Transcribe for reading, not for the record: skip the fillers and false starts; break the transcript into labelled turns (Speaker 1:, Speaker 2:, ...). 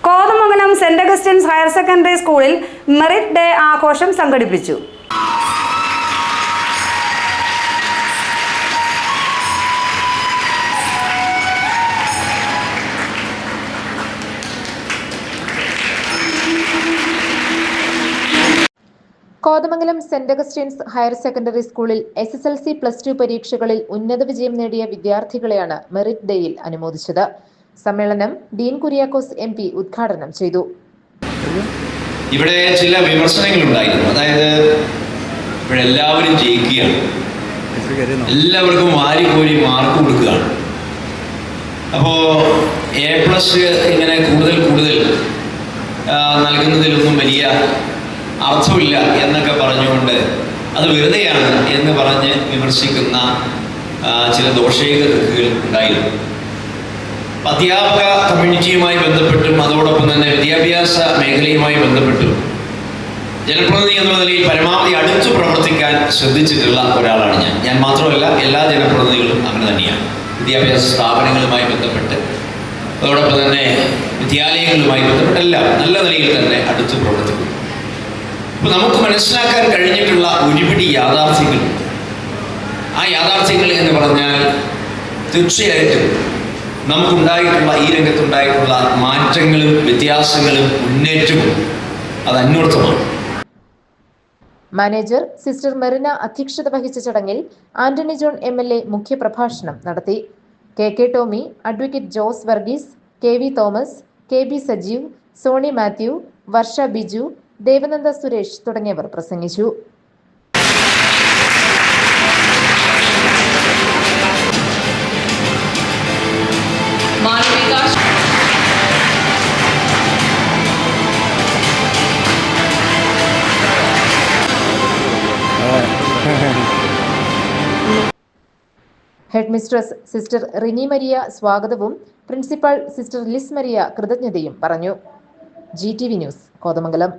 Speaker 1: Kothamangalam saint Augustine's higher secondary സ്കൂളിൽ merit day ആഘോഷം സംഘടിപ്പിച്ചു.
Speaker 2: Kothamangalam saint Augustine's higher secondary സ്കൂളിൽ SSLC+2 പരീക്ഷകളിൽ ഉന്നത വിജയം നേടിയ വിദ്യാർത്ഥികളെയാണ് മെറിറ്റ് ഡേയിൽ അനുമോദിച്ചത്. സമ്മേളനം ഡീൻ കുര്യാക്കോസ് MP ഉദ്ഘാടനം ചെയ്തു.
Speaker 3: ഇവിടെ ചില വിമർശനങ്ങൾ ഉണ്ടായിരുന്നു. അതായത് ഇവിടെ എല്ലാവരും ജയിക്കുകയാണ്, എല്ലാവർക്കും വാരിക്കോരി മാർക്ക് കൊടുക്കുകയാണ്. അപ്പോൾ A+ ഇങ്ങനെ കൂടുതൽ നൽകുന്നതിലൊന്നും വലിയ അർത്ഥമില്ല എന്നൊക്കെ പറഞ്ഞുകൊണ്ട് അത് വെറുതെയാണ് എന്ന് പറഞ്ഞ് വിമർശിക്കുന്ന ചില ദോഷൈകതകൾ ഉണ്ടായിരുന്നു. അധ്യാപക കമ്മ്യൂണിറ്റിയുമായി ബന്ധപ്പെട്ടും അതോടൊപ്പം തന്നെ വിദ്യാഭ്യാസ മേഖലയുമായി ബന്ധപ്പെട്ടും ജനപ്രതിനിധി എന്നുള്ള നിലയിൽ പരമാവധി അടുത്തു പ്രവർത്തിക്കാൻ ശ്രദ്ധിച്ചിട്ടുള്ള ഒരാളാണ് ഞാൻ മാത്രമല്ല, എല്ലാ ജനപ്രതിനിധികളും അങ്ങനെ തന്നെയാണ്. വിദ്യാഭ്യാസ സ്ഥാപനങ്ങളുമായി ബന്ധപ്പെട്ട് അതോടൊപ്പം തന്നെ വിദ്യാലയങ്ങളുമായി ബന്ധപ്പെട്ടെല്ലാം നല്ല നിലയിൽ തന്നെ അടുത്തു പ്രവർത്തിക്കും. അപ്പോൾ നമുക്ക് മനസ്സിലാക്കാൻ കഴിഞ്ഞിട്ടുള്ള ഒരുപിടി യാഥാർത്ഥ്യങ്ങളുണ്ട്. ആ യാഥാർത്ഥ്യങ്ങൾ എന്ന് പറഞ്ഞാൽ തീർച്ചയായിട്ടും നമുക്കുണ്ടായിട്ടുള്ള ഈ രംഗത്തുണ്ടായിട്ടുള്ള മാറ്റങ്ങളും വ്യത്യാസങ്ങളും മുന്നേറ്റവും അത് അന്വർത്ഥമാണ്.
Speaker 2: മാനേജർ സിസ്റ്റർ മെറിന അധ്യക്ഷത വഹിച്ച ചടങ്ങിൽ ആന്റണി ജോൺ MLA മുഖ്യപ്രഭാഷണം നടത്തി. KK Tomy, advocate Jose Varghese, KV Thomas, KB Sajeev, Sony Mathew, Varsha Biju, Devananda Suresh തുടങ്ങിയവർ പ്രസംഗിച്ചു. Headmistress sister Rini Maria സ്വാഗതവും പ്രിൻസിപ്പൽ സിസ്റ്റർ ലിസ് മരിയ കൃതജ്ഞതയും പറഞ്ഞു. GTV news, Kothamangalam.